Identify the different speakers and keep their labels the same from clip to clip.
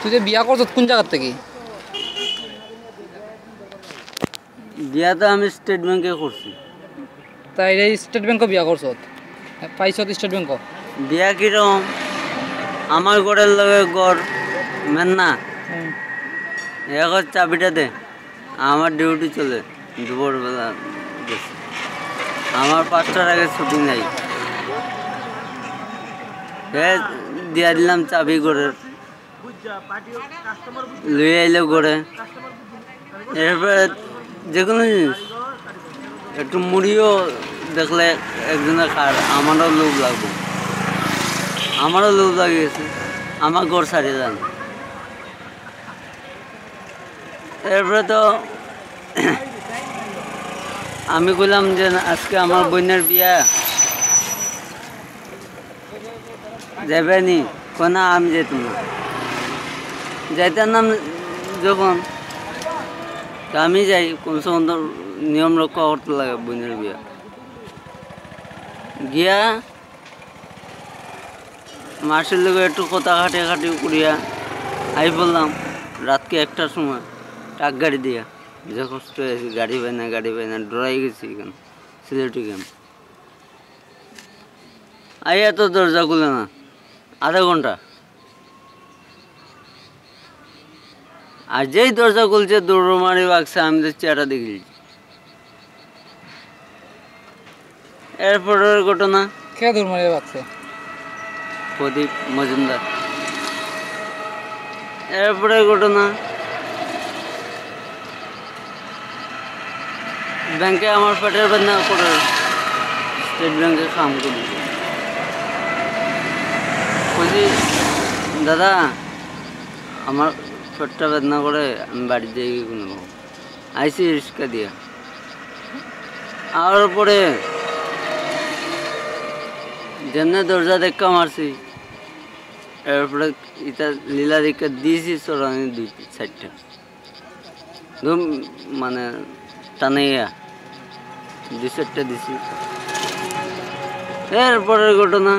Speaker 1: তুই যে বিয়া করছ কোন জায়গা থেকে?
Speaker 2: বিয়া তো আমি স্টেট ব্যাংকে করছি।
Speaker 1: তাই এই স্টেট ব্যাংক বিয়া করছ? পাইছ স্টেট ব্যাংক?
Speaker 2: বিয়া কিরকম আমার ঘরের লগে ঘর মেন না, এখন চাবিটা দে, আমার ডিউটি চলে দুপুরবেলা গেছে, আমার 5টার আগে ছুটি নাই। হ্যাঁ দিয়া দিলাম চাবি ঘরের, লুয়ে আইলে ঘরে। এরপরে যে কোনো জিনিস একটু মুড়িও দেখলে একজনের খার, আমারও লোভ লাগবে, আমারও লোভ লাগিয়েছে, আমার ঘর ছাড়িয়ে যান। এরপরে তো আমি কইলাম যে আজকে আমার বোনের বিয়া, যাবে নি? না আমি যেতাম না। যাইতাম না যখন আমি যাই, কমসে কম নিয়ম রক্ষা করতে লাগে বোনের বিয়া। গিয়া মাসের লোক একটু কথা খাটি করিয়া আই বললাম রাতকে 1টার সময় টাক গাড়ি দিয়া, যে কষ্ট হয়েছে, গাড়ি পাই না ডরাই গেছি এখানে সিলেটি গেম। আইয়া তো দরজা খুলে না, আধা ঘন্টা। আর যেই দরজা খুলছে দৌড় মারি বাগছে, আমি তো চেহারা দেখি। এরপরের ঘটনা,
Speaker 1: কে দৌড় মারি বাগছে?
Speaker 2: প্রদীপ মজুমদার। এরপরে ঘটনা, ব্যাংকে আমার পেটের বেদনা করে, স্টেট ব্যাংকে কাম করি। বলছি দাদা আমার পেটটা বেদনা করে, আমি বাড়ি যাই কোনো আইসি রিক্সা দিয়া। আর পরে যেমনি দরজা দেখা মারছি, এরপরে এটা লীলা দেখা দিয়েছি চড়ানি 2-4টা মানে টানাইয়া 2-4টা দিছি। এরপরের ঘটনা,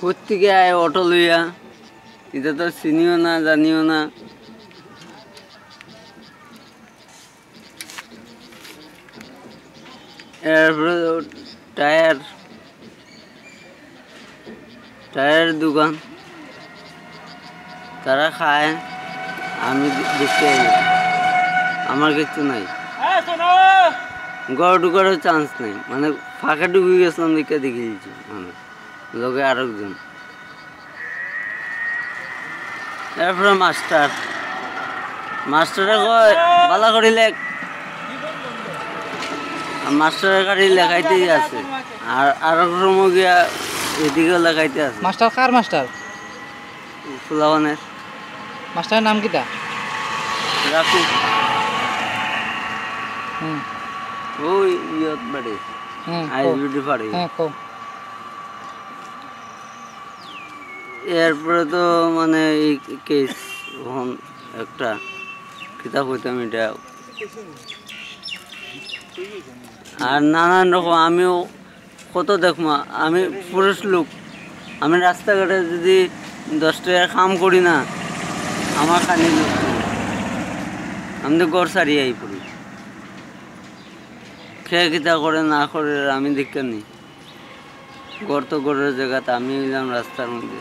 Speaker 2: কোথেকে আয় অটো লইয়া, এটা তো চিনিও না জানিও না। এরপরে টায়ার দোকান, তারা খায়, আমি দেখতে আমার কিছু নাই, ঘর ঢুকারও চান্স নেই, মানে ফাঁকা ঢুকে গেছিলাম দেখে দেখে দিচ্ছি, মানে লোকে আরেকজন। এরপরে মাস্টারে কয় বালা করিলে, মাস্টারের গাড়ি লেখাইতেই আছে, আর আরেক রুম গিয়া এদিকেও লেখাইতে আছে।
Speaker 1: মাস্টার কার মাস্টার?
Speaker 2: ফুলাবানের।
Speaker 1: মাস্টারের নাম কিটা?
Speaker 2: রাখু। ওই ইয়ত বাড়ি আইবিডি পাড়ি। এরপরে তো মানে এই কেস একটা কিতাব হইতাম, এটা আর নানান রকম। আমিও কত দেখবো, আমি পুরুষ লোক, আমি রাস্তাঘাটে যদি 10 টাকার কাম করি না, আমার খানি লোক, আমি তো ঘর ছাড়িয়ে আই পড়ি। খেয়ে কিতা করে না করে আমি দেখতে নেই, ঘর তো ঘরের জায়গাতে, আমি এলাম রাস্তার মধ্যে।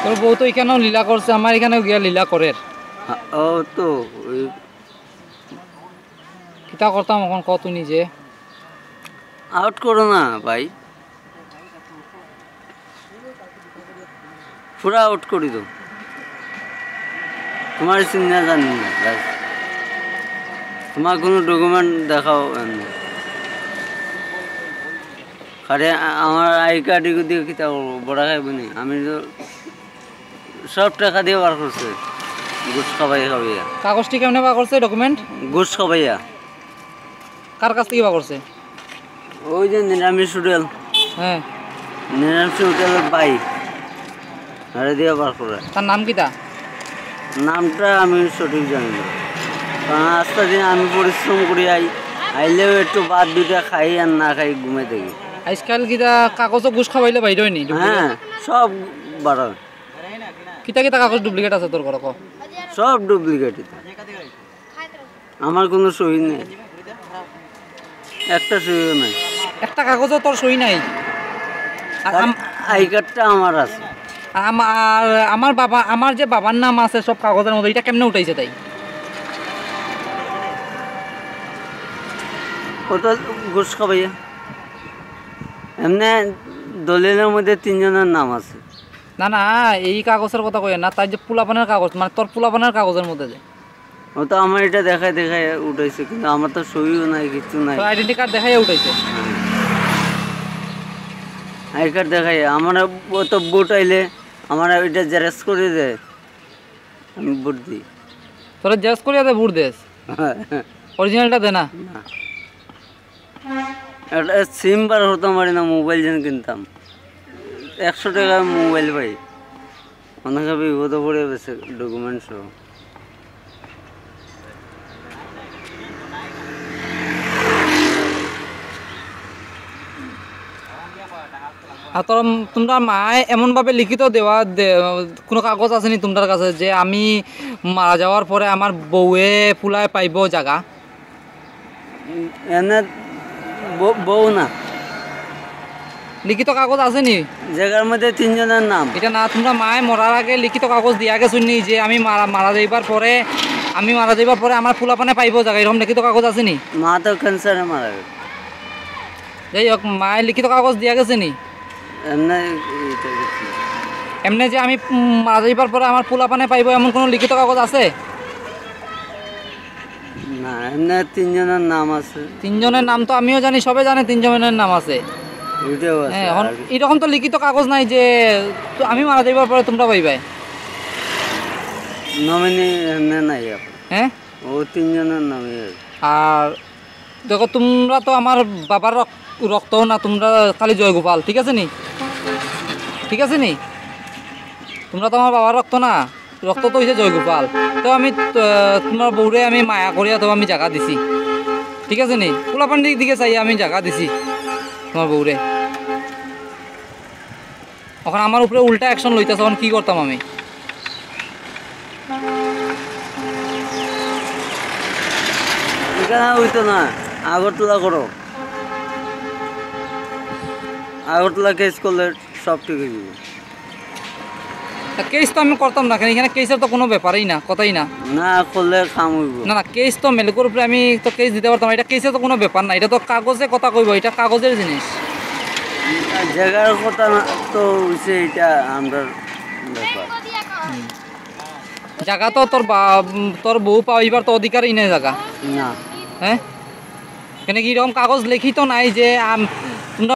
Speaker 1: তোর বউ তো এখানেও লীলা করছে, আমার এখানেও গিয়া লীলা করে।
Speaker 2: ও তো
Speaker 1: কিতা করতাম এখন কত নিজে
Speaker 2: আউট করো না ভাই, পুরা আউট করি তো, তোমার চিন্তা জানি না, তোমার কোনো ডকুমেন্ট দেখাও এমনি খারে, আমার আই কার্ড দিয়ে কিতা করবো, বড়া খাইব নি? আমি তো সব টাকা দিয়ে বার করছে, ঘুষ খাবাইয়া।
Speaker 1: কাগজটি কেমনে বার করছে? ডকুমেন্ট
Speaker 2: ঘুষ খাবাইয়া।
Speaker 1: কার কাছ থেকে বার করছে?
Speaker 2: ওই যে নিরামিষ হোটেল,
Speaker 1: হ্যাঁ
Speaker 2: নিরামিষ হোটেলের বাই আরে দিয়ে বার করে।
Speaker 1: তার নাম কিটা?
Speaker 2: নামটা আমি সঠিক জানি না, কারণ আজটা দিন আমি পরিশ্রম করি আইলেও একটু বাদ 2টা খাই, আর না খাই ঘুমে থাকি।
Speaker 1: আজকাল কিতা কাগজ ঘুষ খাওয়াইলে বাইরে হয়নি
Speaker 2: হ্যাঁ সব বাড়া
Speaker 1: কিতা কিতা কাগজ ডুপ্লিকেট আছে তোর ঘরে ক
Speaker 2: সব ডুপ্লিকেট আমার কোনো সহি নেই একটা সহিও নাই
Speaker 1: একটা কাগজও তোর সই নাই আর
Speaker 2: আই কার্ডটা আমার আছে
Speaker 1: আমার বাবা আমার যে বাবার নাম আছে সব কাগজের মধ্যে এটা কেমনে উঠাইছে তাই
Speaker 2: ওটা ঘুষ খাবাইয়া এমনি দলিলের মধ্যে 3 জনের নাম আছে
Speaker 1: না না এই কাগজের কথা কই না তাই যে পোলাপানের কাগজ মানে তোর পোলাপানের কাগজের মধ্যে যে
Speaker 2: ও তো আমার এটা দেখায় দেখায় উঠাইছে কিন্তু আমার তো সহিও নাই কিছু নাই
Speaker 1: তোর আইডেন্টি কার্ড দেখাই উঠাইছে
Speaker 2: আই কার্ড দেখায় আমার ও তো ভোট আইলে আমার এটা জেরক্স করে দেয় আমি ভোট দিই
Speaker 1: তোরা জেরক্স করিয়া দে ভোট দেস অরিজিনালটা দে না
Speaker 2: একটা সিম বার হতাম পারি না মোবাইল যেন কিনতাম 100 টাকার মোবাইল পাই অনেকে বিপদে পড়ে গেছে ডকুমেন্টস সহ
Speaker 1: আর তোমরা মায় এমনভাবে লিখিত দেওয়া কোনো কাগজ আছে নি তোমার কাছে যে আমি মারা যাওয়ার পরে আমার বউয়ে ফুলায় পাইব জায়গা
Speaker 2: এনে বউ না
Speaker 1: লিখিত কাগজ আছে নি
Speaker 2: জায়গার মধ্যে 3 জনের নাম
Speaker 1: এটা না তোমরা মায় মরার আগে লিখিত কাগজ দিয়া গেছুন নি যে আমি মারা যাইবার পরে আমার ফুলাপানে পাইব জায়গা এরকম লিখিত কাগজ আছে নি
Speaker 2: মা তো ক্যান্সারে মারা গেছে
Speaker 1: যাই হোক মায় লিখিত কাগজ দিয়া গেছে নি
Speaker 2: এমনি
Speaker 1: এমনি যে আমি মারা যাইবার পরে আমার পোলাপানে পাইব এমন কোনো লিখিত কাগজ আছে
Speaker 2: না এমনি 3 জনের নাম আছে
Speaker 1: 3 জনের নাম তো আমিও জানি সবে জানে 3 জনের নাম আছে
Speaker 2: এটাও আছে
Speaker 1: হ্যাঁ এখন এরকম তো লিখিত কাগজ নাই যে তো আমি মারা যাইবার পরে তোমরা পাইবাই
Speaker 2: নমিনি এমনি নাই এখন
Speaker 1: হ্যাঁ
Speaker 2: ও 3 জনের নামই
Speaker 1: আর দেখো তোমরা তো আমার বাবার রক্ত না তোমরা খালি জয়গোপাল ঠিক আছে নি তোমরা তো আমার বাবার রক্ত না রক্ত তো হয়েছে জয়গোপাল তো আমি তোমার বউরে আমি মায়া করিয়া তো আমি জায়গা দিছি ঠিক আছে নি পোলাপান দিকে চাই আমি জায়গা দিছি তোমার বউরে এখন আমার উপরে উল্টা অ্যাকশন লইতেছে তখন কি করতাম আমি
Speaker 2: এখানে হইতো না আগরতলা করো আগরতলা কেস করলে সব ঠিক হয়ে যাবে
Speaker 1: কেস তো আমি করতাম না এখানে কেসের তো কোনো ব্যাপারই না কথাই না
Speaker 2: না করলে কাম হইব
Speaker 1: না কেস তো মেলকুর উপরে আমি তো কেস দিতে পারতাম এটা কেসের তো কোনো ব্যাপার না এটা তো কাগজে কথা কইব এটা কাগজের জিনিস
Speaker 2: জায়গার কথা তো হইছে এটা আমরা ব্যাপার
Speaker 1: জায়গা তো তোর বউ পাইবার তো অধিকারই নেই জায়গা
Speaker 2: না
Speaker 1: হ্যাঁ এখানে কি এরকম কাগজ লিখিত নাই যে